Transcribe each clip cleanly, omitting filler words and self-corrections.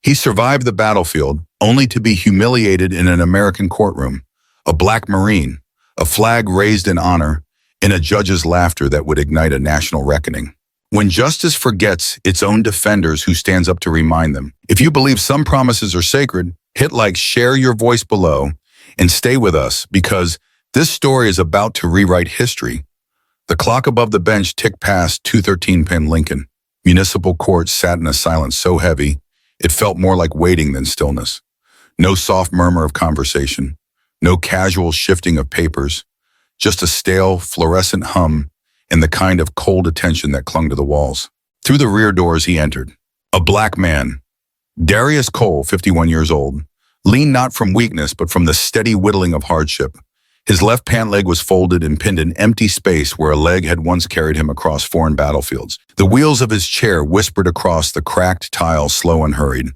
He survived the battlefield, only to be humiliated in an American courtroom, a black Marine, a flag raised in honor, and a judge's laughter that would ignite a national reckoning. When justice forgets its own defenders, who stands up to remind them? If you believe some promises are sacred, hit like, share your voice below, and stay with us, because this story is about to rewrite history. The clock above the bench ticked past 213 Penn Lincoln. Municipal court sat in a silence so heavy, it felt more like waiting than stillness. No soft murmur of conversation, no casual shifting of papers, just a stale, fluorescent hum and the kind of cold attention that clung to the walls. Through the rear doors he entered. A black man, Darius Cole, 51 years old, leaned not from weakness but from the steady whittling of hardship. His left pant leg was folded and pinned in empty space where a leg had once carried him across foreign battlefields. The wheels of his chair whispered across the cracked tile, slow and hurried.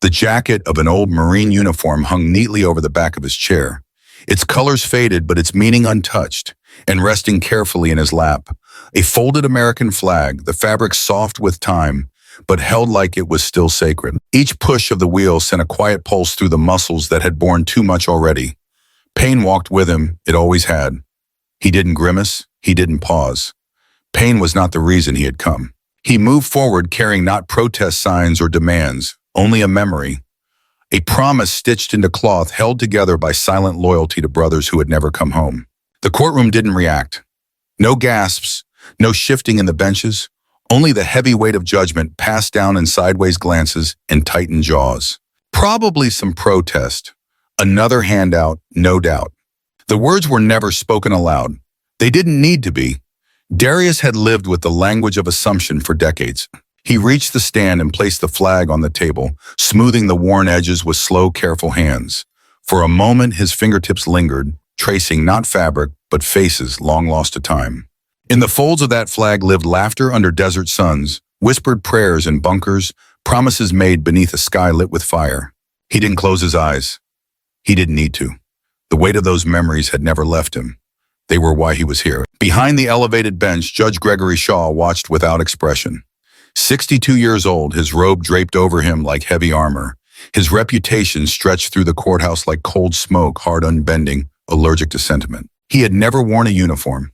The jacket of an old Marine uniform hung neatly over the back of his chair, its colors faded but its meaning untouched, and resting carefully in his lap, a folded American flag, the fabric soft with time, but held like it was still sacred. Each push of the wheel sent a quiet pulse through the muscles that had borne too much already. Pain walked with him, it always had. He didn't grimace, he didn't pause. Pain was not the reason he had come. He moved forward carrying not protest signs or demands, only a memory. A promise stitched into cloth, held together by silent loyalty to brothers who had never come home. The courtroom didn't react. No gasps, no shifting in the benches, only the heavy weight of judgment passed down in sideways glances and tightened jaws. Probably some protest. Another handout, no doubt. The words were never spoken aloud. They didn't need to be. Darius had lived with the language of assumption for decades. He reached the stand and placed the flag on the table, smoothing the worn edges with slow, careful hands. For a moment, his fingertips lingered, tracing not fabric, but faces long lost to time. In the folds of that flag lived laughter under desert suns, whispered prayers in bunkers, promises made beneath a sky lit with fire. He didn't close his eyes. He didn't need to. The weight of those memories had never left him. They were why he was here. Behind the elevated bench, Judge Gregory Shaw watched without expression. 62 years old, his robe draped over him like heavy armor. His reputation stretched through the courthouse like cold smoke, hard unbending, allergic to sentiment. He had never worn a uniform,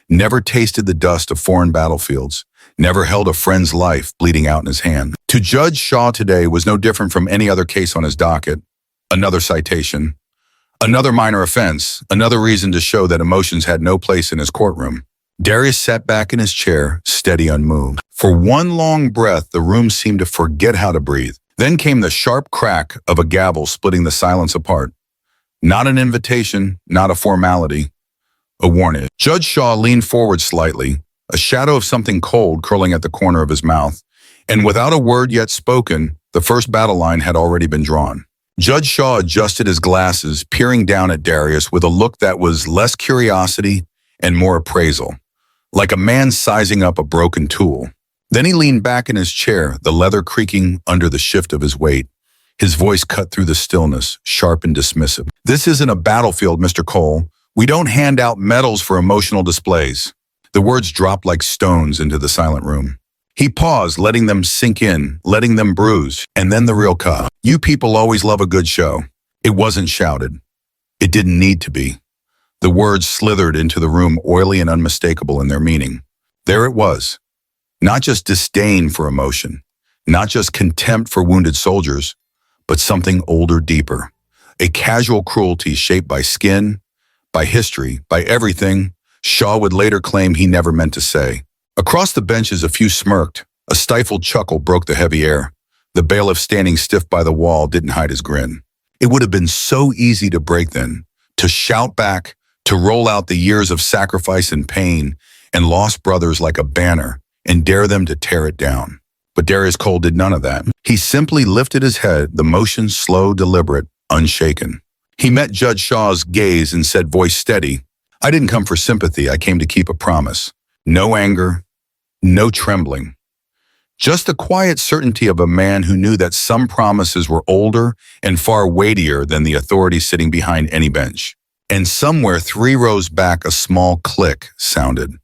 never tasted the dust of foreign battlefields, never held a friend's life bleeding out in his hand. To Judge Shaw today was no different from any other case on his docket. Another citation, another minor offense, another reason to show that emotions had no place in his courtroom. Darius sat back in his chair, steady, unmoved. For one long breath, the room seemed to forget how to breathe. Then came the sharp crack of a gavel splitting the silence apart. Not an invitation, not a formality, a warning. Judge Shaw leaned forward slightly, a shadow of something cold curling at the corner of his mouth, and without a word yet spoken, the first battle line had already been drawn. Judge Shaw adjusted his glasses, peering down at Darius with a look that was less curiosity and more appraisal, like a man sizing up a broken tool. Then he leaned back in his chair, the leather creaking under the shift of his weight. His voice cut through the stillness, sharp and dismissive. "This isn't a battlefield, Mr. Cole. We don't hand out medals for emotional displays." The words dropped like stones into the silent room. He paused, letting them sink in, letting them bruise, and then the real cut. "You people always love a good show." It wasn't shouted. It didn't need to be. The words slithered into the room, oily and unmistakable in their meaning. There it was. Not just disdain for emotion, not just contempt for wounded soldiers, but something older, deeper. A casual cruelty shaped by skin, by history, by everything Shaw would later claim he never meant to say. Across the benches, a few smirked. A stifled chuckle broke the heavy air. The bailiff standing stiff by the wall didn't hide his grin. It would have been so easy to break then, to shout back, to roll out the years of sacrifice and pain and lost brothers like a banner and dare them to tear it down. But Darius Cole did none of that. He simply lifted his head, the motion slow, deliberate, unshaken. He met Judge Shaw's gaze and said, voice steady, "I didn't come for sympathy, I came to keep a promise." No anger, no trembling. Just the quiet certainty of a man who knew that some promises were older and far weightier than the authority sitting behind any bench. And somewhere 3 rows back, a small click sounded.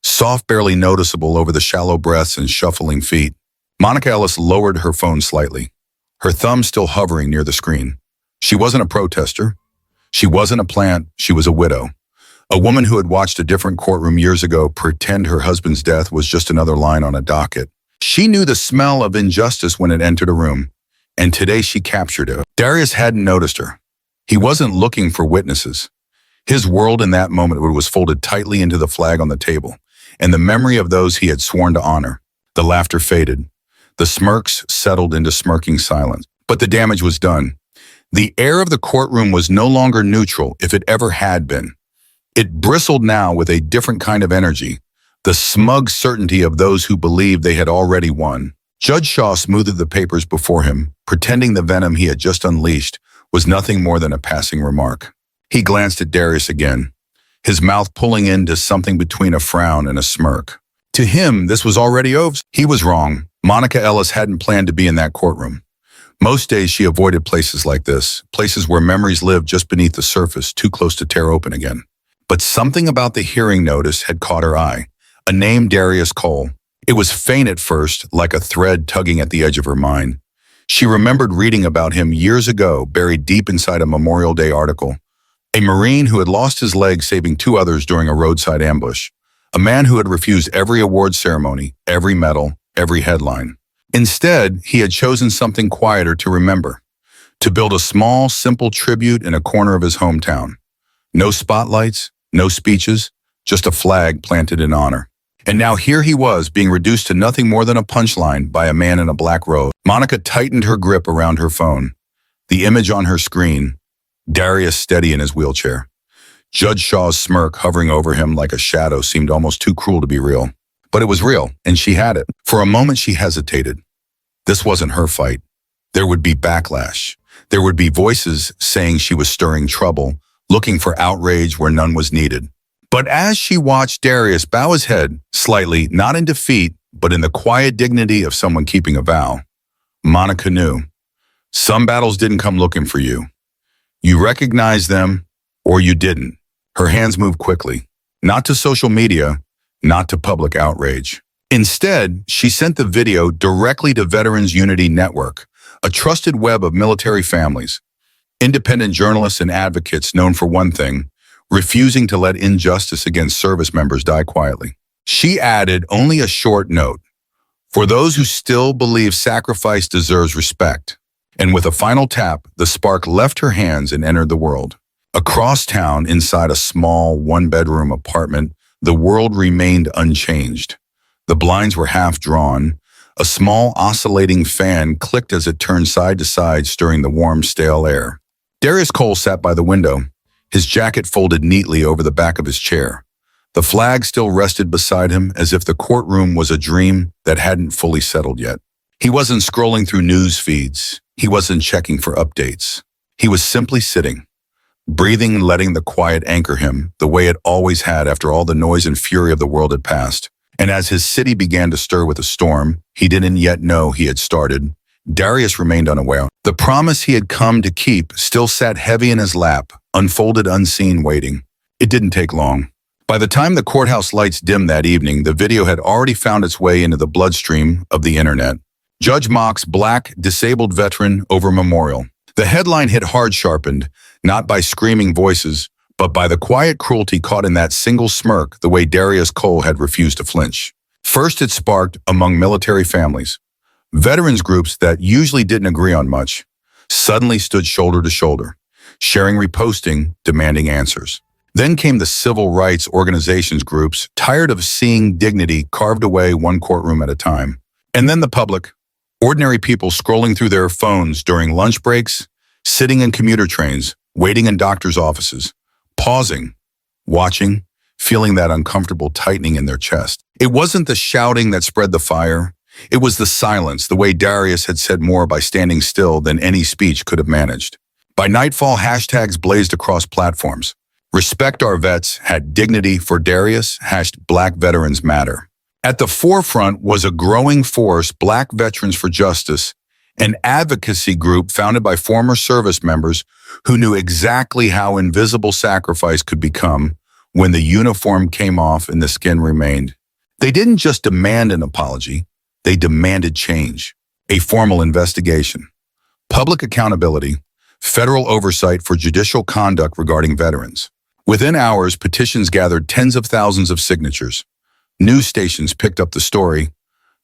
Soft, barely noticeable over the shallow breaths and shuffling feet. Monica Ellis lowered her phone slightly. her thumb still hovering near the screen. She wasn't a protester. She wasn't a plant. She was a widow. A woman who had watched a different courtroom years ago pretend her husband's death was just another line on a docket. She knew the smell of injustice when it entered a room, and today she captured it. Darius hadn't noticed her. He wasn't looking for witnesses. His world in that moment was folded tightly into the flag on the table, and the memory of those he had sworn to honor. The laughter faded. The smirks settled into smirking silence. But the damage was done. The air of the courtroom was no longer neutral, if it ever had been. It bristled now with a different kind of energy, the smug certainty of those who believed they had already won. Judge Shaw smoothed the papers before him, pretending the venom he had just unleashed was nothing more than a passing remark. He glanced at Darius again, his mouth pulling into something between a frown and a smirk. To him, this was already over. He was wrong. Monica Ellis hadn't planned to be in that courtroom. Most days she avoided places like this, places where memories lived just beneath the surface, too close to tear open again. But something about the hearing notice had caught her eye. A name, Darius Cole. It was faint at first, like a thread tugging at the edge of her mind. She remembered reading about him years ago, buried deep inside a Memorial Day article. A Marine who had lost his leg saving 2 others during a roadside ambush. A man who had refused every award ceremony, every medal, every headline. Instead, he had chosen something quieter to remember. To build a small, simple tribute in a corner of his hometown. No spotlights, no speeches, just a flag planted in honor. And now here he was, being reduced to nothing more than a punchline by a man in a black robe. Monica tightened her grip around her phone. The image on her screen, Darius steady in his wheelchair. Judge Shaw's smirk hovering over him like a shadow seemed almost too cruel to be real. But it was real, and she had it. For a moment she hesitated. This wasn't her fight. There would be backlash. There would be voices saying she was stirring trouble, looking for outrage where none was needed. But as she watched Darius bow his head, slightly, not in defeat, but in the quiet dignity of someone keeping a vow, Monica knew. Some battles didn't come looking for you. You recognized them, or you didn't. Her hands moved quickly, not to social media, not to public outrage. Instead, she sent the video directly to Veterans Unity Network, a trusted web of military families, independent journalists and advocates known for one thing, refusing to let injustice against service members die quietly. She added only a short note. For those who still believe sacrifice deserves respect. And with a final tap, the spark left her hands and entered the world. Across town, inside a small, 1-bedroom apartment, the world remained unchanged. The blinds were half drawn. A small, oscillating fan clicked as it turned side to side, stirring the warm, stale air. Darius Cole sat by the window, his jacket folded neatly over the back of his chair. The flag still rested beside him as if the courtroom was a dream that hadn't fully settled yet. He wasn't scrolling through news feeds. He wasn't checking for updates. He was simply sitting, breathing and letting the quiet anchor him the way it always had after all the noise and fury of the world had passed. And as his city began to stir with a storm he didn't yet know he had started, Darius remained unaware. The promise he had come to keep still sat heavy in his lap, unfolded unseen, waiting. It didn't take long. By the time the courthouse lights dimmed that evening, the video had already found its way into the bloodstream of the internet. Judge Mock's Black Disabled Veteran Over Memorial. The headline hit hard, sharpened, not by screaming voices, but by the quiet cruelty caught in that single smirk, the way Darius Cole had refused to flinch. First, it sparked among military families. Veterans groups that usually didn't agree on much suddenly stood shoulder to shoulder, sharing, reposting, demanding answers. Then came the civil rights organizations groups, tired of seeing dignity carved away one courtroom at a time. And then the public, ordinary people scrolling through their phones during lunch breaks, sitting in commuter trains, waiting in doctors' offices, pausing, watching, feeling that uncomfortable tightening in their chest. It wasn't the shouting that spread the fire. It was the silence, the way Darius had said more by standing still than any speech could have managed. By nightfall, hashtags blazed across platforms. Respect Our Vets had dignity for Darius, hashed Black Veterans Matter. At the forefront was a growing force, Black Veterans for Justice, an advocacy group founded by former service members who knew exactly how invisible sacrifice could become when the uniform came off and the skin remained. They didn't just demand an apology, they demanded change, a formal investigation, Public accountability, federal oversight for judicial conduct regarding veterans. Within hours, petitions gathered tens of thousands of signatures. News stations picked up the story.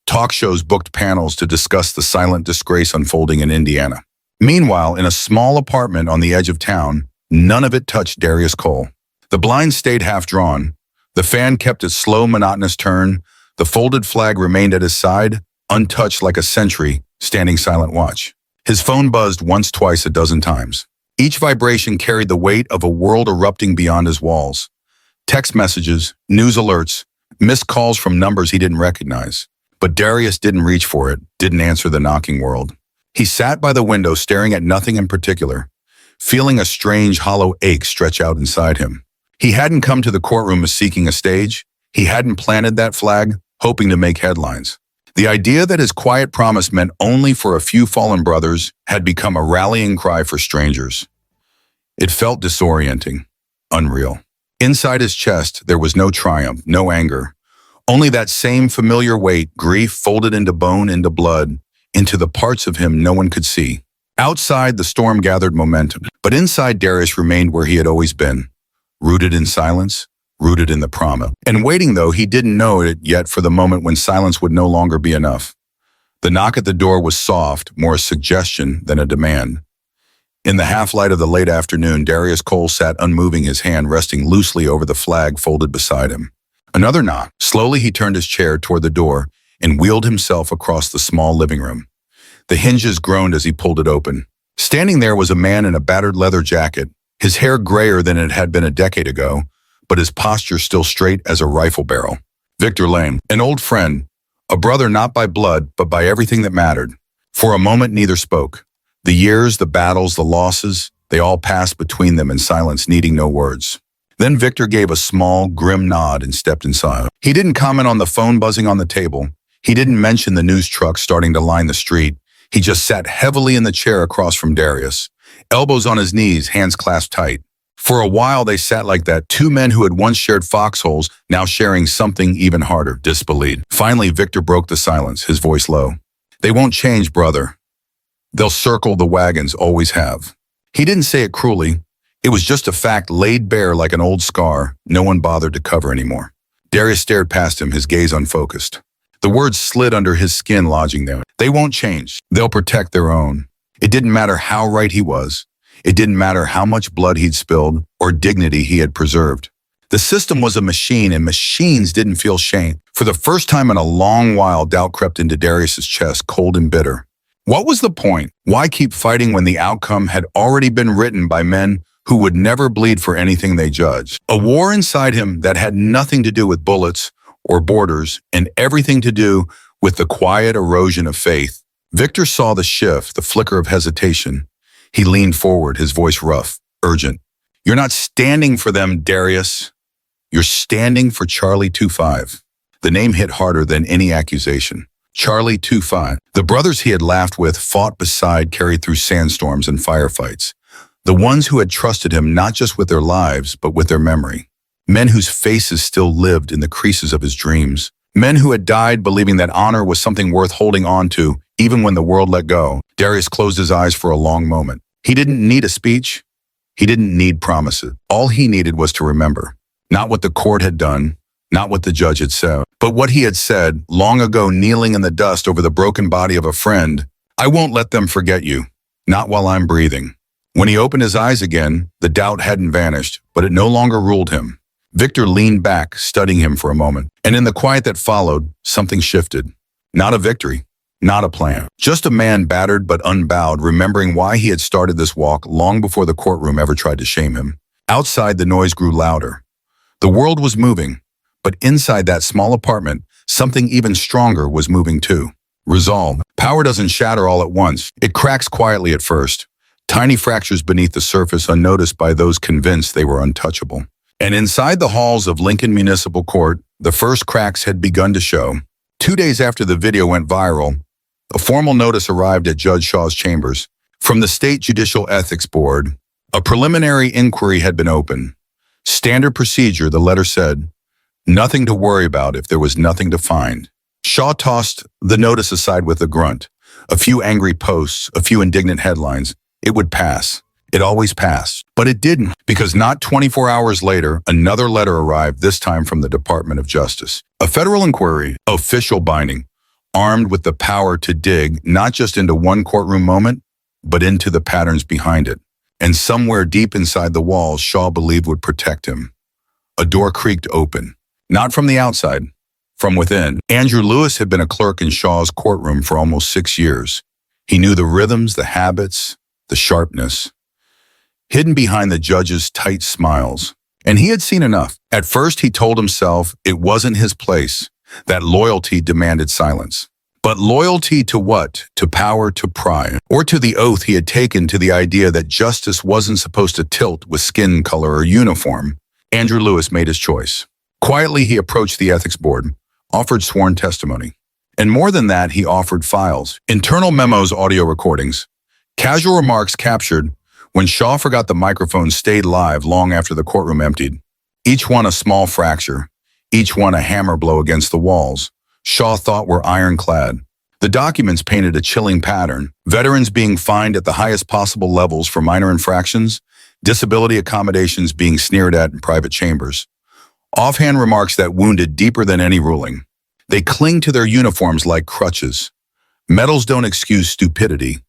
Talk shows booked panels to discuss the silent disgrace unfolding in Indiana. Meanwhile, in a small apartment on the edge of town, none of it touched Darius Cole. The blinds stayed half-drawn. The fan kept its slow, monotonous turn. The folded flag remained at his side, untouched like a sentry, standing silent watch. His phone buzzed once, twice, a dozen times. Each vibration carried the weight of a world erupting beyond his walls. Text messages, news alerts, missed calls from numbers he didn't recognize. But Darius didn't reach for it, didn't answer the knocking world. He sat by the window staring at nothing in particular, feeling a strange, hollow ache stretch out inside him. He hadn't come to the courtroom as seeking a stage. He hadn't planted that flag, hoping to make headlines. The idea that his quiet promise meant only for a few fallen brothers had become a rallying cry for strangers. It felt disorienting, unreal. Inside his chest, there was no triumph, no anger. Only that same familiar weight, grief folded into bone, into blood, into the parts of him no one could see. Outside, the storm gathered momentum, but inside Darius remained where he had always been, rooted in silence, rooted in the promise. And waiting, though he didn't know it yet, for the moment when silence would no longer be enough. The knock at the door was soft, more a suggestion than a demand. In the half-light of the late afternoon, Darius Cole sat unmoving, his hand resting loosely over the flag folded beside him. Another knock. Slowly he turned his chair toward the door and wheeled himself across the small living room. The hinges groaned as he pulled it open. Standing there was a man in a battered leather jacket, his hair grayer than it had been a decade ago, but his posture still straight as a rifle barrel. Victor Lane, an old friend, a brother not by blood, but by everything that mattered. For a moment neither spoke. The years, the battles, the losses, they all passed between them in silence, needing no words. Then Victor gave a small, grim nod and stepped inside. He didn't comment on the phone buzzing on the table. He didn't mention the news truck starting to line the street. He just sat heavily in the chair across from Darius, elbows on his knees, hands clasped tight. For a while they sat like that, two men who had once shared foxholes, now sharing something even harder, disbelief. Finally, Victor broke the silence, his voice low. "They won't change, brother. They'll circle the wagons, always have." He didn't say it cruelly. It was just a fact laid bare like an old scar no one bothered to cover anymore. Darius stared past him, his gaze unfocused. The words slid under his skin, lodging there. They won't change. They'll protect their own. It didn't matter how right he was. It didn't matter how much blood he'd spilled or dignity he had preserved. The system was a machine, and machines didn't feel shame. For the first time in a long while, doubt crept into Darius's chest, cold and bitter. What was the point? Why keep fighting when the outcome had already been written by men who would never bleed for anything they judged? A war inside him that had nothing to do with bullets or borders and everything to do with the quiet erosion of faith. Victor saw the shift, the flicker of hesitation. He leaned forward, his voice rough, urgent. "You're not standing for them, Darius. You're standing for Charlie 25. The name hit harder than any accusation. Charlie 25. The brothers he had laughed with, fought beside, carried through sandstorms and firefights. The ones who had trusted him not just with their lives, but with their memory. Men whose faces still lived in the creases of his dreams. Men who had died believing that honor was something worth holding on to, even when the world let go. Darius closed his eyes for a long moment. He didn't need a speech. He didn't need promises. All he needed was to remember. Not what the court had done, not what the judge had said, but what he had said long ago, kneeling in the dust over the broken body of a friend. "I won't let them forget you. Not while I'm breathing." When he opened his eyes again, the doubt hadn't vanished, but it no longer ruled him. Victor leaned back, studying him for a moment, and in the quiet that followed, something shifted. Not a victory, not a plan. Just a man battered but unbowed, remembering why he had started this walk long before the courtroom ever tried to shame him. Outside, the noise grew louder. The world was moving, but inside that small apartment, something even stronger was moving too. Resolve. Power doesn't shatter all at once. It cracks quietly at first. Tiny fractures beneath the surface, unnoticed by those convinced they were untouchable. And inside the halls of Lincoln Municipal Court, the first cracks had begun to show. 2 days after the video went viral, a formal notice arrived at Judge Shaw's chambers. From the State Judicial Ethics Board, a preliminary inquiry had been opened. Standard procedure, the letter said. Nothing to worry about if there was nothing to find. Shaw tossed the notice aside with a grunt. A few angry posts, a few indignant headlines. It would pass. It always passed. But it didn't, because not 24 hours later, another letter arrived, this time from the Department of Justice. A federal inquiry, official binding, armed with the power to dig not just into one courtroom moment, but into the patterns behind it. And somewhere deep inside the walls, Shaw believed would protect him. A door creaked open. Not from the outside, from within. Andrew Lewis had been a clerk in Shaw's courtroom for almost 6 years. He knew the rhythms, the habits, the sharpness, hidden behind the judge's tight smiles. And he had seen enough. At first, he told himself it wasn't his place, that loyalty demanded silence. But loyalty to what? To power, to pride, or to the oath he had taken to the idea that justice wasn't supposed to tilt with skin color or uniform. Andrew Lewis made his choice. Quietly, he approached the ethics board, offered sworn testimony. And more than that, he offered files, internal memos, audio recordings. Casual remarks captured when Shaw forgot the microphone stayed live long after the courtroom emptied. Each one a small fracture, each one a hammer blow against the walls Shaw thought were ironclad. The documents painted a chilling pattern: veterans being fined at the highest possible levels for minor infractions, disability accommodations being sneered at in private chambers. Offhand remarks that wounded deeper than any ruling. They cling to their uniforms like crutches. Medals don't excuse stupidity.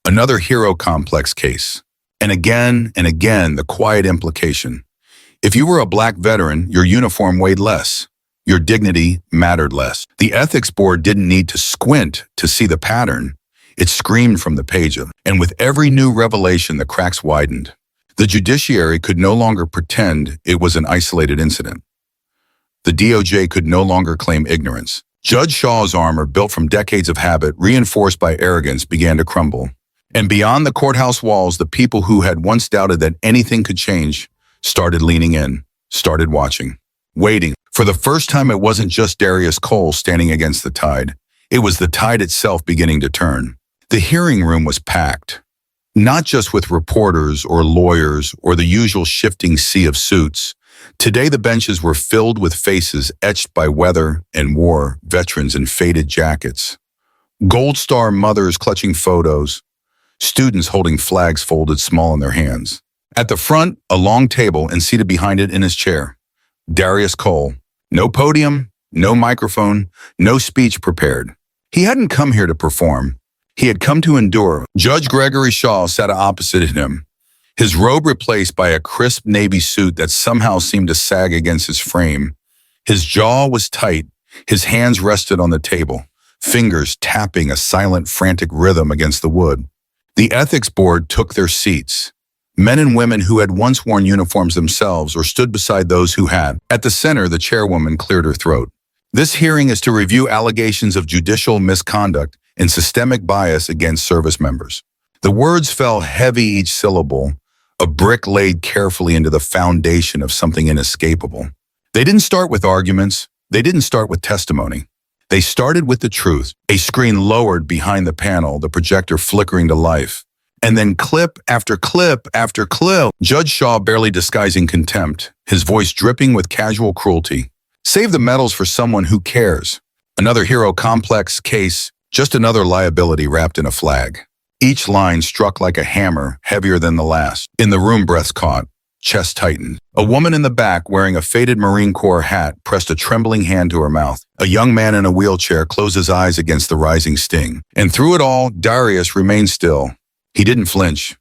Another hero complex case. And again, the quiet implication. If you were a black veteran, your uniform weighed less. Your dignity mattered less. The ethics board didn't need to squint to see the pattern. It screamed from the page of, and with every new revelation, the cracks widened. The judiciary could no longer pretend it was an isolated incident. The DOJ could no longer claim ignorance. Judge Shaw's armor, built from decades of habit, reinforced by arrogance, began to crumble. And beyond the courthouse walls, the people who had once doubted that anything could change started leaning in, started watching, waiting. For the first time, it wasn't just Darius Cole standing against the tide. It was the tide itself beginning to turn. The hearing room was packed, not just with reporters or lawyers or the usual shifting sea of suits. Today, the benches were filled with faces etched by weather and war, veterans in faded jackets, Gold Star mothers clutching photos, students holding flags folded small in their hands. At the front, a long table, and seated behind it in his chair, Darius Cole. No podium, no microphone, no speech prepared. He hadn't come here to perform. He had come to endure. Judge Gregory Shaw sat opposite him, his robe replaced by a crisp navy suit that somehow seemed to sag against his frame. His jaw was tight. His hands rested on the table, fingers tapping a silent, frantic rhythm against the wood. The ethics board took their seats. Men and women who had once worn uniforms themselves or stood beside those who had. At the center, the chairwoman cleared her throat. This hearing is to review allegations of judicial misconduct and systemic bias against service members. The words fell heavy, each syllable, a brick laid carefully into the foundation of something inescapable. They didn't start with arguments. They didn't start with testimony. They started with the truth. A screen lowered behind the panel, the projector flickering to life. And then clip after clip after clip. Judge Shaw barely disguising contempt, his voice dripping with casual cruelty. Save the medals for someone who cares. Another hero complex case, just another liability wrapped in a flag. Each line struck like a hammer, heavier than the last. In the room, breaths caught, chest tightened. A woman in the back, wearing a faded Marine Corps hat, pressed a trembling hand to her mouth. A young man in a wheelchair closed his eyes against the rising sting. And through it all, Darius remained still. He didn't flinch.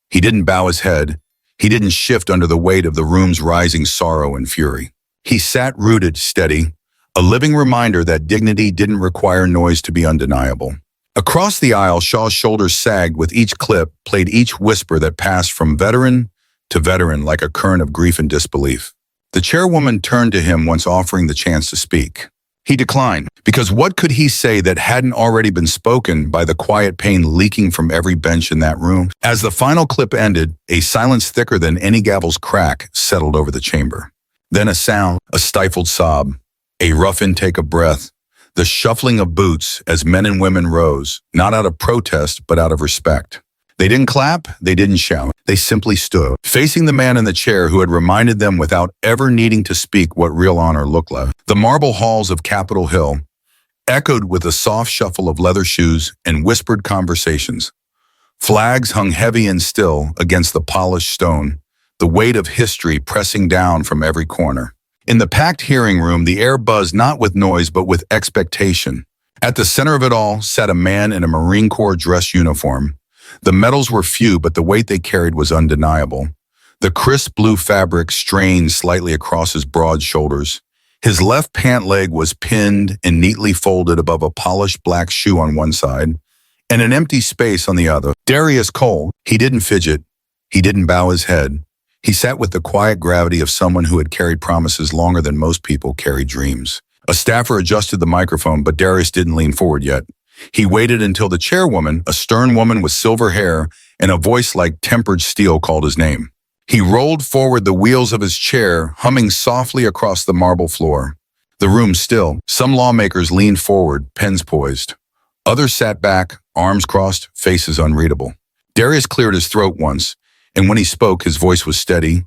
He didn't bow his head. He didn't shift under the weight of the room's rising sorrow and fury. He sat rooted, steady, a living reminder that dignity didn't require noise to be undeniable. Across the aisle, Shaw's shoulders sagged with each clip, played each whisper that passed from veteran to veteran like a current of grief and disbelief. The chairwoman turned to him once offering the chance to speak. He declined, because what could he say that hadn't already been spoken by the quiet pain leaking from every bench in that room? As the final clip ended, a silence thicker than any gavel's crack settled over the chamber. Then a sound, a stifled sob, a rough intake of breath, the shuffling of boots as men and women rose, not out of protest, but out of respect. They didn't clap, they didn't shout. They simply stood, facing the man in the chair who had reminded them without ever needing to speak what real honor looked like. The marble halls of Capitol Hill echoed with the soft shuffle of leather shoes and whispered conversations. Flags hung heavy and still against the polished stone, the weight of history pressing down from every corner. In the packed hearing room, the air buzzed not with noise but with expectation. At the center of it all sat a man in a Marine Corps dress uniform. The medals were few, but the weight they carried was undeniable. The crisp blue fabric strained slightly across his broad shoulders. His left pant leg was pinned and neatly folded above a polished black shoe on one side, and an empty space on the other. Darius Cole, he didn't fidget. He didn't bow his head. He sat with the quiet gravity of someone who had carried promises longer than most people carry dreams. A staffer adjusted the microphone, but Darius didn't lean forward yet. He waited until the chairwoman, a stern woman with silver hair and a voice like tempered steel, called his name. He rolled forward the wheels of his chair, humming softly across the marble floor. The room still. Some lawmakers leaned forward, pens poised. Others sat back, arms crossed, faces unreadable. Darius cleared his throat once, and when he spoke, his voice was steady,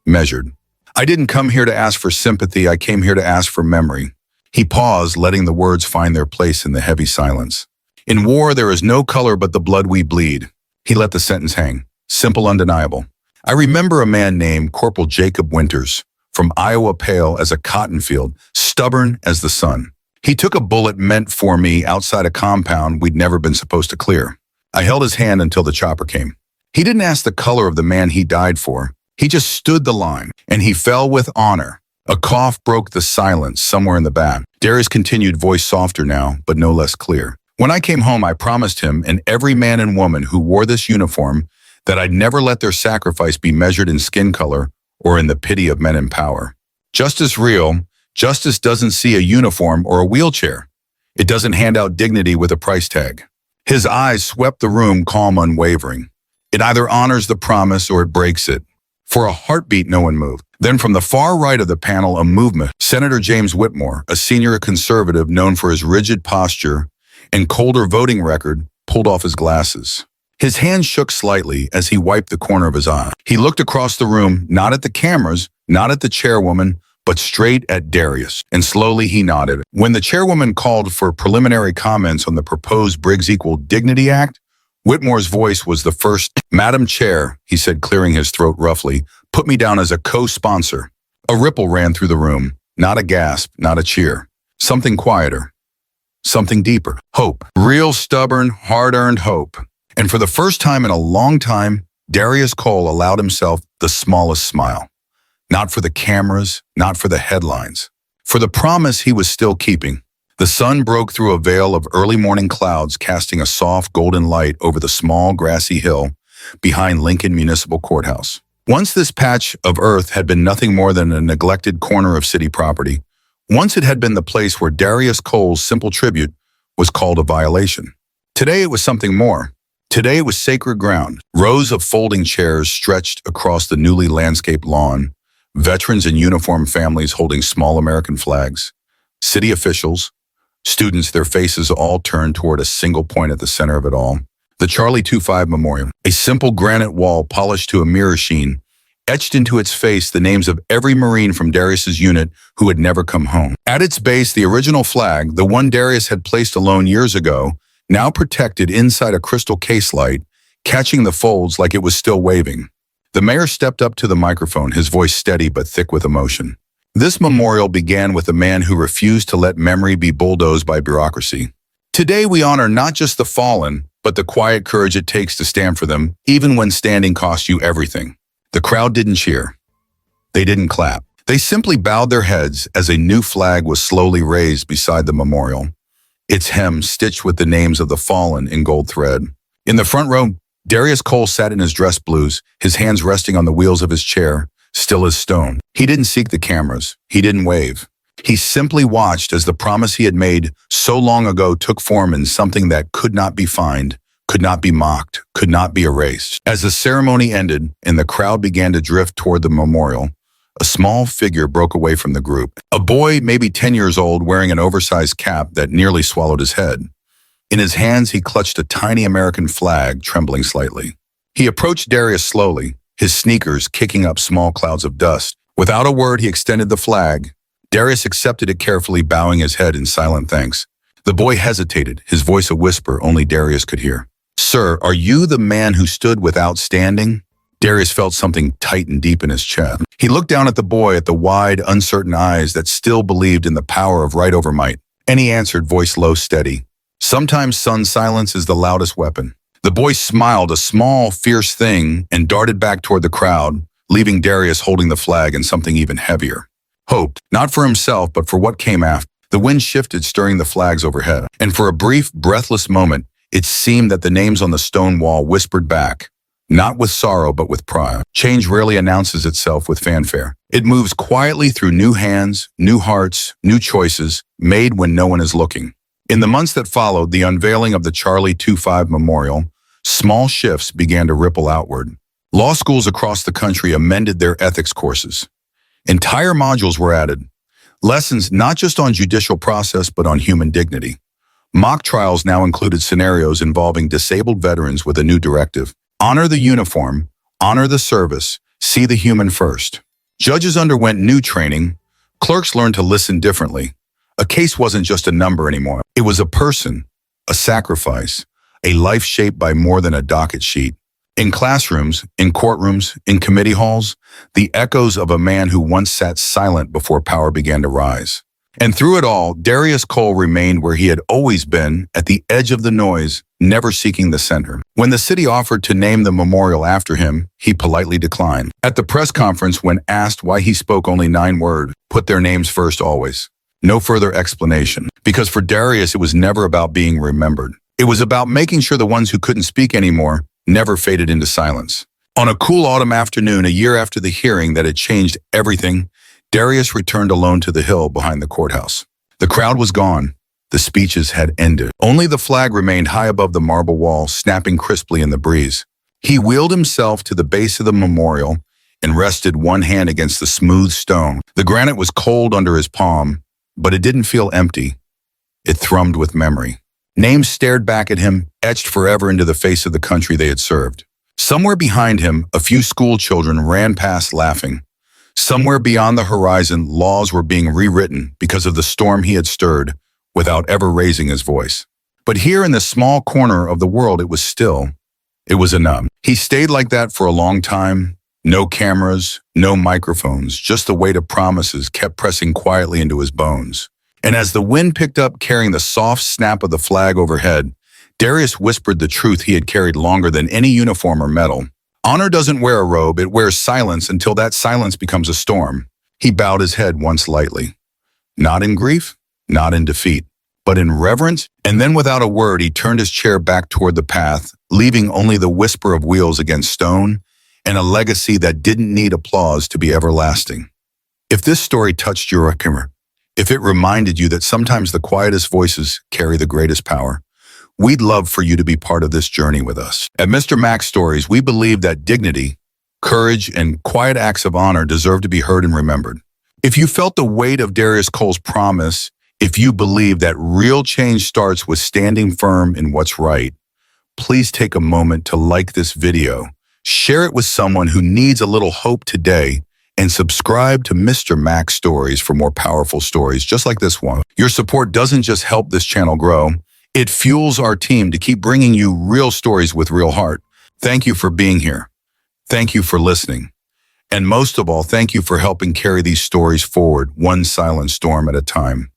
measured. "I didn't come here to ask for sympathy, I came here to ask for memory." He paused, letting the words find their place in the heavy silence. "In war, there is no color but the blood we bleed." He let the sentence hang, simple, undeniable. "I remember a man named Corporal Jacob Winters, from Iowa, pale as a cotton field, stubborn as the sun. He took a bullet meant for me outside a compound we'd never been supposed to clear. I held his hand until the chopper came. He didn't ask the color of the man he died for. He just stood the line, and he fell with honor." A cough broke the silence somewhere in the back. Darius continued, voice softer now, but no less clear. "When I came home, I promised him and every man and woman who wore this uniform that I'd never let their sacrifice be measured in skin color or in the pity of men in power. Justice real, justice doesn't see a uniform or a wheelchair. It doesn't hand out dignity with a price tag." His eyes swept the room, calm, unwavering. "It either honors the promise or it breaks it." For a heartbeat, no one moved. Then from the far right of the panel, a movement. Senator James Whitmore, a senior conservative known for his rigid posture and colder voting record, pulled off his glasses. His hand shook slightly as he wiped the corner of his eye. He looked across the room, not at the cameras, not at the chairwoman, but straight at Darius, and slowly he nodded. When the chairwoman called for preliminary comments on the proposed Briggs Equal Dignity Act, Whitmore's voice was the first. "Madam Chair," he said, clearing his throat roughly, "put me down as a co-sponsor." A ripple ran through the room, not a gasp, not a cheer. Something quieter, something deeper. Hope. Real stubborn, hard-earned hope. And for the first time in a long time, Darius Cole allowed himself the smallest smile. Not for the cameras, not for the headlines. For the promise he was still keeping. The sun broke through a veil of early morning clouds, casting a soft golden light over the small grassy hill behind Lincoln Municipal Courthouse. Once this patch of earth had been nothing more than a neglected corner of city property. Once it had been the place where Darius Cole's simple tribute was called a violation. Today it was something more. Today it was sacred ground. Rows of folding chairs stretched across the newly landscaped lawn, veterans in uniform families holding small American flags, city officials, students, their faces all turned toward a single point at the center of it all. The Charlie 25 Memorial, a simple granite wall polished to a mirror sheen, etched into its face the names of every Marine from Darius's unit who had never come home. At its base, the original flag, the one Darius had placed alone years ago, now protected inside a crystal case light, catching the folds like it was still waving. The mayor stepped up to the microphone, his voice steady but thick with emotion. This memorial began with a man who refused to let memory be bulldozed by bureaucracy. Today we honor not just the fallen, but the quiet courage it takes to stand for them, even when standing costs you everything. The crowd didn't cheer. They didn't clap. They simply bowed their heads as a new flag was slowly raised beside the memorial, its hem stitched with the names of the fallen in gold thread. In the front row, Darius Cole sat in his dress blues, his hands resting on the wheels of his chair, still as stone. He didn't seek the cameras. He didn't wave. He simply watched as the promise he had made so long ago took form in something that could not be fined, could not be mocked, could not be erased. As the ceremony ended and the crowd began to drift toward the memorial, a small figure broke away from the group. A boy, maybe 10 years old, wearing an oversized cap that nearly swallowed his head. In his hands, he clutched a tiny American flag, trembling slightly. He approached Darius slowly, his sneakers kicking up small clouds of dust. Without a word, he extended the flag. Darius accepted it carefully, bowing his head in silent thanks. The boy hesitated, his voice a whisper only Darius could hear. "Sir, are you the man who stood without standing?" Darius felt something tighten deep in his chest. He looked down at the boy, at the wide, uncertain eyes that still believed in the power of right over might. And he answered, voice low, steady. "Sometimes, son, silence is the loudest weapon." The boy smiled, a small, fierce thing, and darted back toward the crowd, leaving Darius holding the flag and something even heavier. Hope, not for himself, but for what came after. The wind shifted, stirring the flags overhead. And for a brief, breathless moment, it seemed that the names on the stone wall whispered back, not with sorrow, but with pride. Change rarely announces itself with fanfare. It moves quietly through new hands, new hearts, new choices, made when no one is looking. In the months that followed the unveiling of the Charlie 25 Memorial, small shifts began to ripple outward. Law schools across the country amended their ethics courses. Entire modules were added. Lessons not just on judicial process, but on human dignity. Mock trials now included scenarios involving disabled veterans with a new directive. Honor the uniform, honor the service, see the human first. Judges underwent new training. Clerks learned to listen differently. A case wasn't just a number anymore. It was a person, a sacrifice, a life shaped by more than a docket sheet. In classrooms, in courtrooms, in committee halls, the echoes of a man who once sat silent before power began to rise. And through it all, Darius Cole remained where he had always been, at the edge of the noise, never seeking the center. When the city offered to name the memorial after him, he politely declined. At the press conference, when asked why he spoke only 9 words, put their names first always. No further explanation. Because for Darius, it was never about being remembered. It was about making sure the ones who couldn't speak anymore never faded into silence. On a cool autumn afternoon, a year after the hearing that had changed everything, Darius returned alone to the hill behind the courthouse. The crowd was gone. The speeches had ended. Only the flag remained high above the marble wall, snapping crisply in the breeze. He wheeled himself to the base of the memorial and rested one hand against the smooth stone. The granite was cold under his palm, but it didn't feel empty. It thrummed with memory. Names stared back at him, etched forever into the face of the country they had served. Somewhere behind him, a few school children ran past laughing. Somewhere beyond the horizon, laws were being rewritten because of the storm he had stirred without ever raising his voice. But here in this small corner of the world, it was still. It was enough. He stayed like that for a long time. No cameras, no microphones, just the weight of promises kept pressing quietly into his bones. And as the wind picked up, carrying the soft snap of the flag overhead, Darius whispered the truth he had carried longer than any uniform or medal. Honor doesn't wear a robe, it wears silence until that silence becomes a storm. He bowed his head once lightly. Not in grief, not in defeat, but in reverence, and then without a word he turned his chair back toward the path, leaving only the whisper of wheels against stone, and a legacy that didn't need applause to be everlasting. If this story touched your humor, if it reminded you that sometimes the quietest voices carry the greatest power, we'd love for you to be part of this journey with us. At Mr. Max Stories, we believe that dignity, courage, and quiet acts of honor deserve to be heard and remembered. If you felt the weight of Darius Cole's promise, if you believe that real change starts with standing firm in what's right, please take a moment to like this video, share it with someone who needs a little hope today, and subscribe to Mr. Max Stories for more powerful stories just like this one. Your support doesn't just help this channel grow, it fuels our team to keep bringing you real stories with real heart. Thank you for being here. Thank you for listening. And most of all, thank you for helping carry these stories forward, one silent storm at a time.